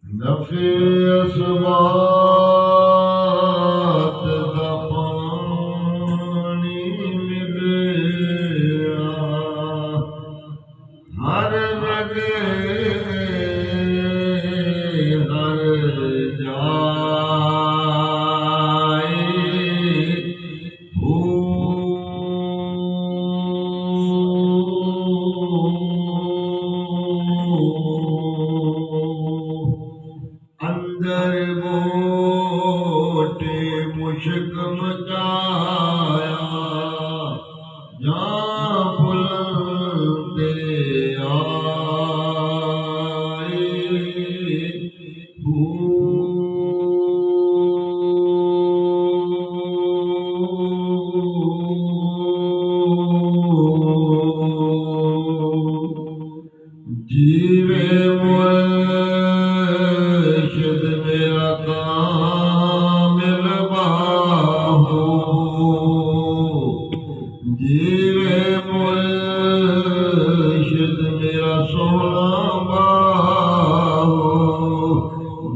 ਨਫੇ ਅਸਬਾਤ ਦਾ ਪਾਣੀ ਮਿਲਿਆ ਹਰ ਰਗੇ ਹਰ ਜਾਏ अंदर मोटे मुश्क मचाया जहाँ बुलंदे आए जीवे मुर्शिद मेरा कामिल बाहो जीवे मुर्शिद मेरा सोहना बाहो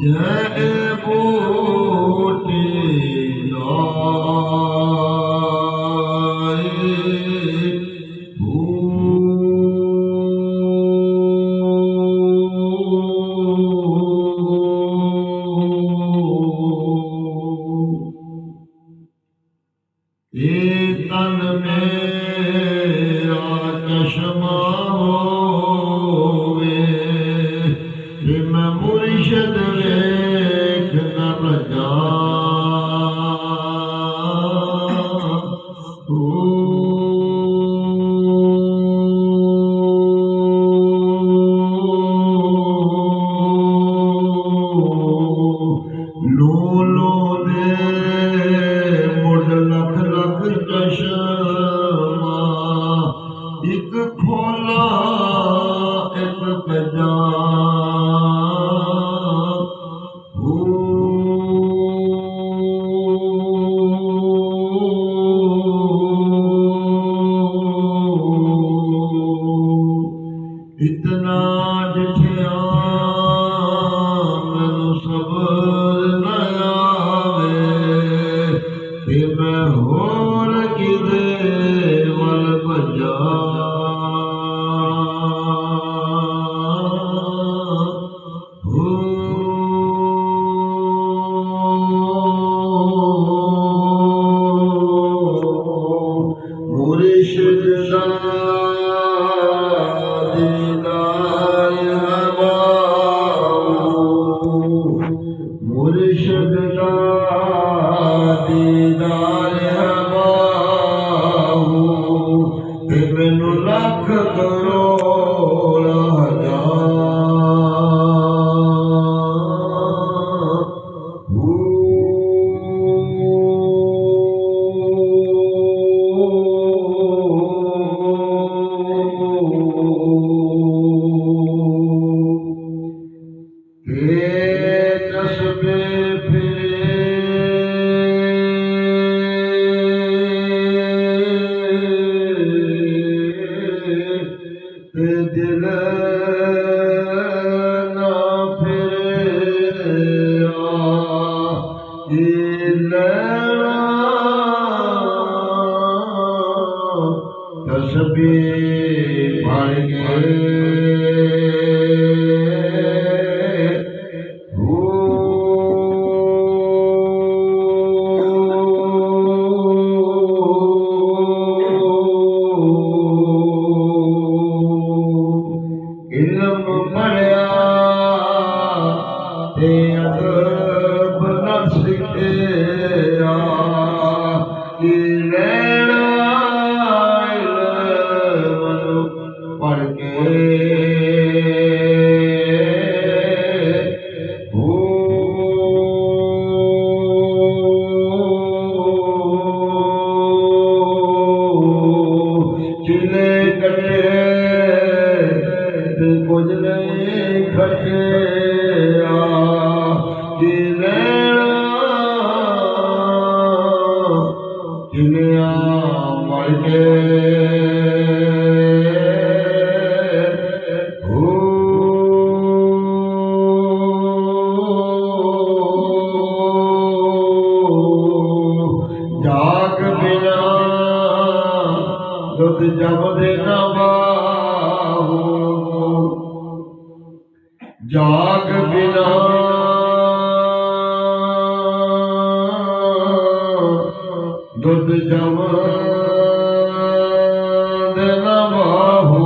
जय बूटी लाए तन मेरा चश्मा होवे ते मैं मुर्शिद वेख न रजा लो लो दे लख लख चश्मा एक खोला एक कजा इतना डिठिया मैनू सबर न आवे ते मैं होर किदे वल भजा मुर्शिद दा दीदार है बाऊ मुर्शिद दा दीदार है बाऊ ते मैनू लख करोड़ तस्बे फिरे दिल ना फिरे लेना तस्बे भर गए इल्म पढ़िया ते अदब न सिखिया कि लेना इल्म पढ़ के चिले कटे कुछ नहीं खटिया कि लेना किलिया पढ़ के जाग बिना दुध जम देना बाहू, जाग बिना दुध जम देना बाहू,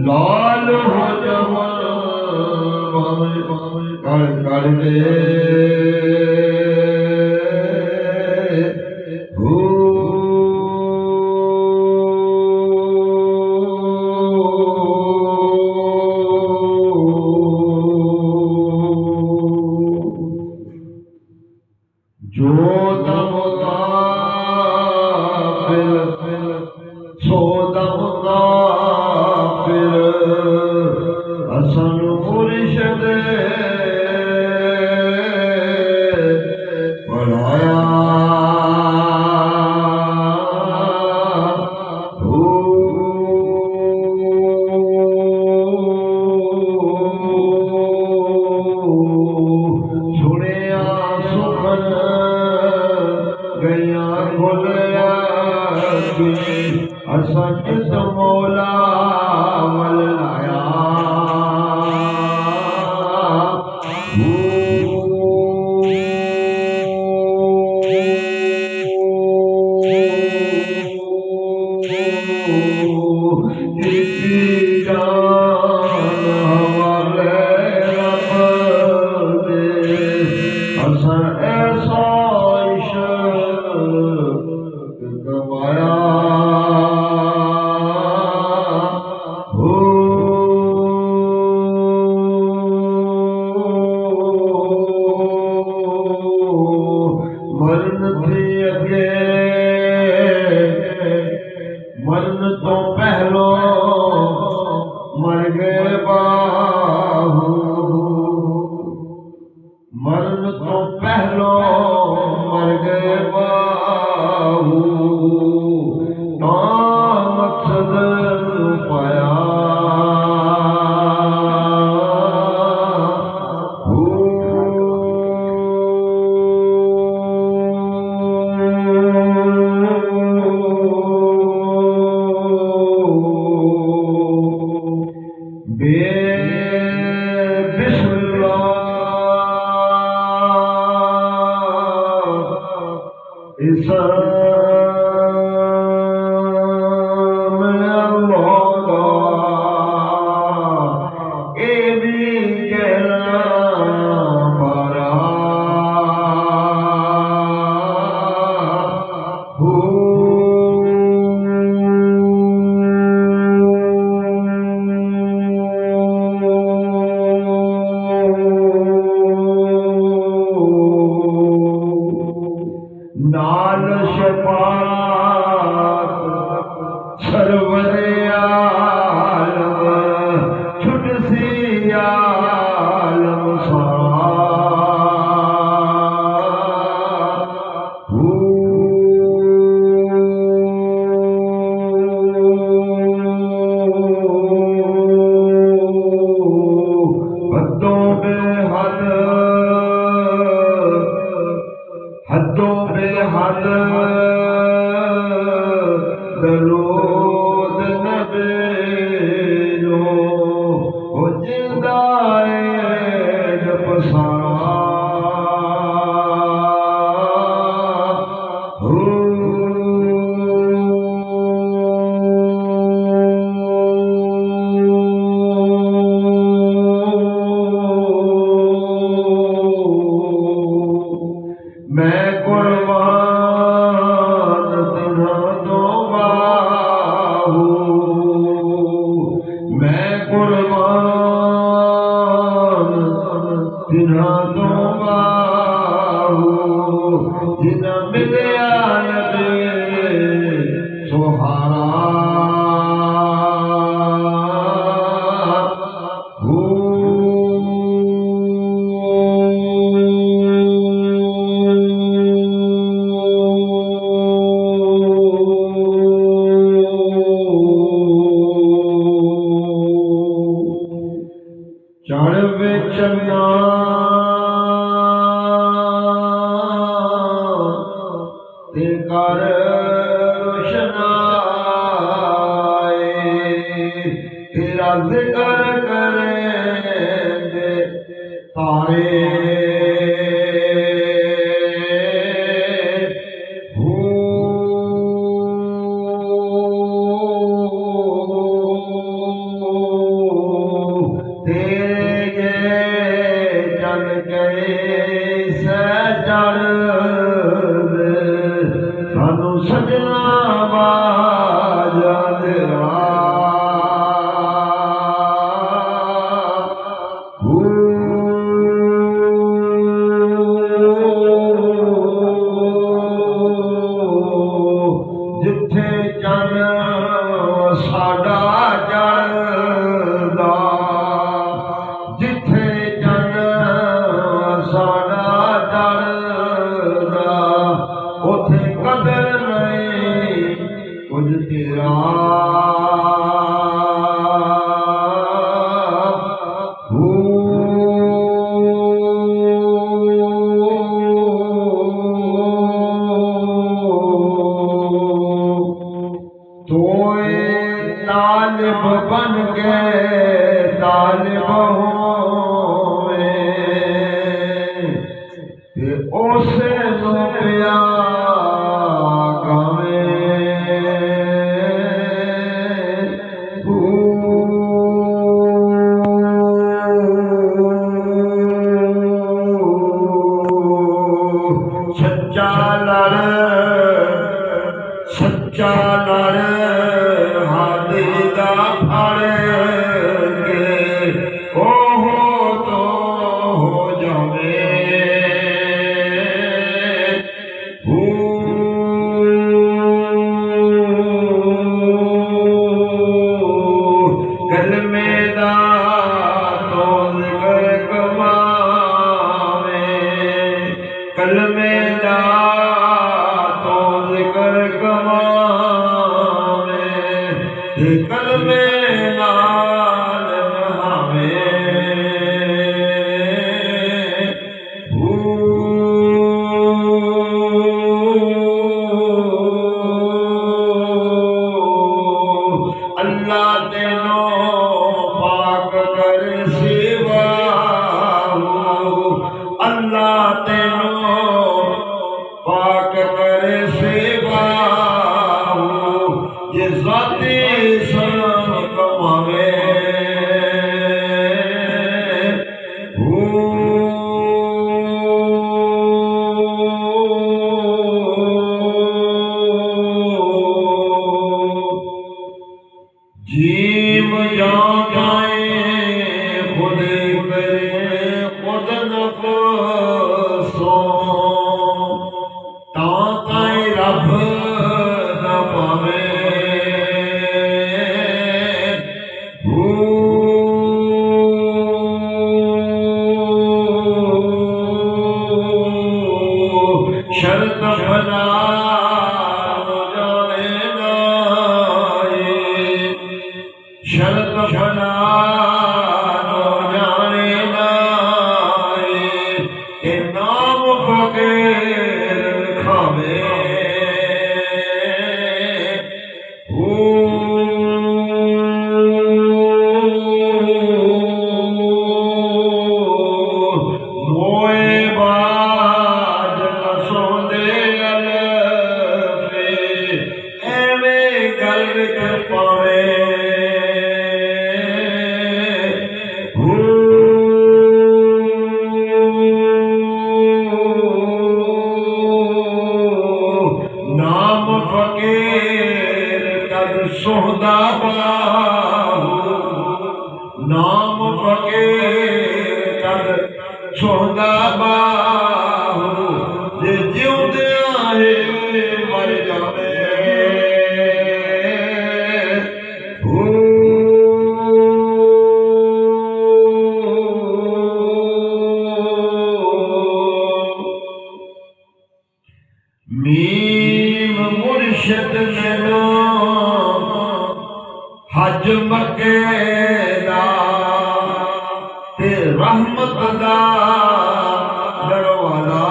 लाल हो जमन कड़ कड़ दे जो दम गाफिल सो दम गाफिल हसन मुर्शद पढ़ाया सुनिया सुखन गया बोलिया असा किस मौला मल्लाया असा ऐसा कमाया मरण थी अगे मरण तो पहलो मर गए बाहू, मरण तो पहलो मर गए बाहू, ना मकसद पाया नाल शफात सरवरे आलम छुट सी आलम हदों बेहद दरूद नबी हो जिंदाए पसारा मैं कुर्बान तेरा दो बाहू, मैं कुर्बान तेरा दो बाहू, जिन्हें मिले ते कर रोशनाई तेरा जिक्र करेंगे तारे सजना बाजा तेरा जिथे चन साडा चढ़दा जिथे चन साडा चढ़दा उथे कदर कुछ तेरा तोए तालिब बन के तालिब होवे ते उसे नो सच्चा लड़ हादी दा फड़ेंगे ओहो तो हो जावे कलमे दा तो जिक्र कमावे कलमे दा कलमे नाल नहावे अल्लाह तेनो पाक कर सिवा अल्लाह तेनो पाक कर सिवा ये जाती कमावे जीव जाए खुद करे खुद नफसो ताई रब न पावे शर्त फना जाने नाए शर्त फना जाने नाए के नाम फकीर खावे नाम फकीर कद सोहदा बाहू नाम फकीर कद सोहदा बाहू जे जिउंदे आहे मर जावे मीम मुर्शिद मैनू हज मक्के दा ते रहमत दा दरवाजा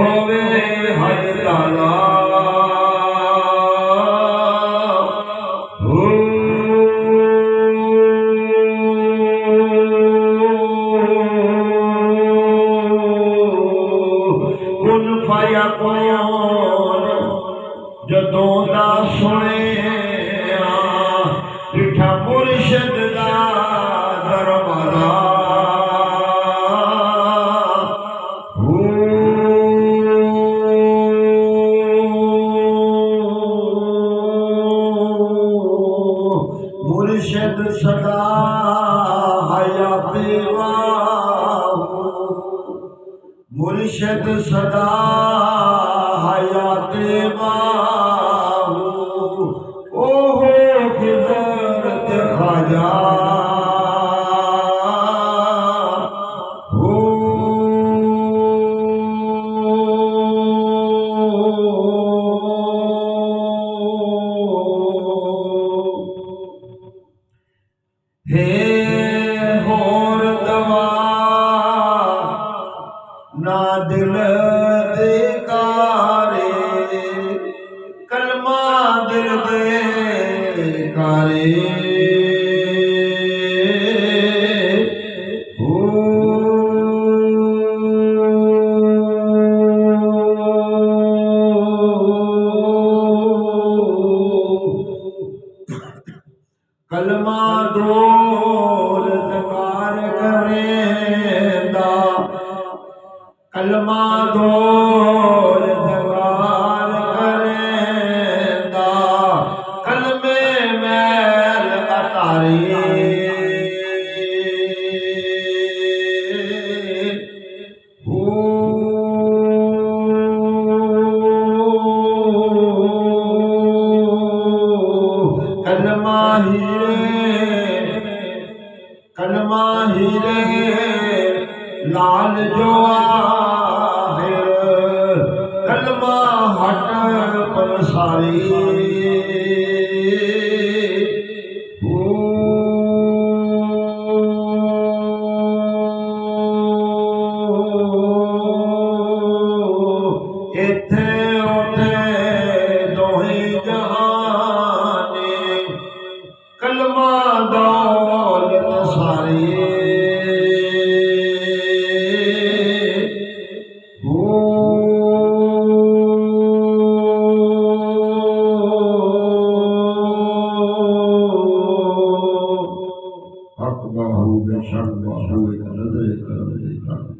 होवे हज ताला कुन फयकून जदों दा सुनिया डिठा मुर्शिद दा दरबारा मुर्शिद सदा हयाती मुर्शिद सदा हयाती ओहो खिदरत ख्वाजा हे होर दवा ना दिल दे कारे कलमा दिल दे कारे कलमा दोल तकार करेंदा कलमा दोल तकार करेंदा कलमे मैल अतारी कलमा हीरे लाल जो आहिर कलमा हट पंसारी इथे उठे दोही जहाने कलमा दौलत सारी हक बाहू बेशक बाहू एक नजर करम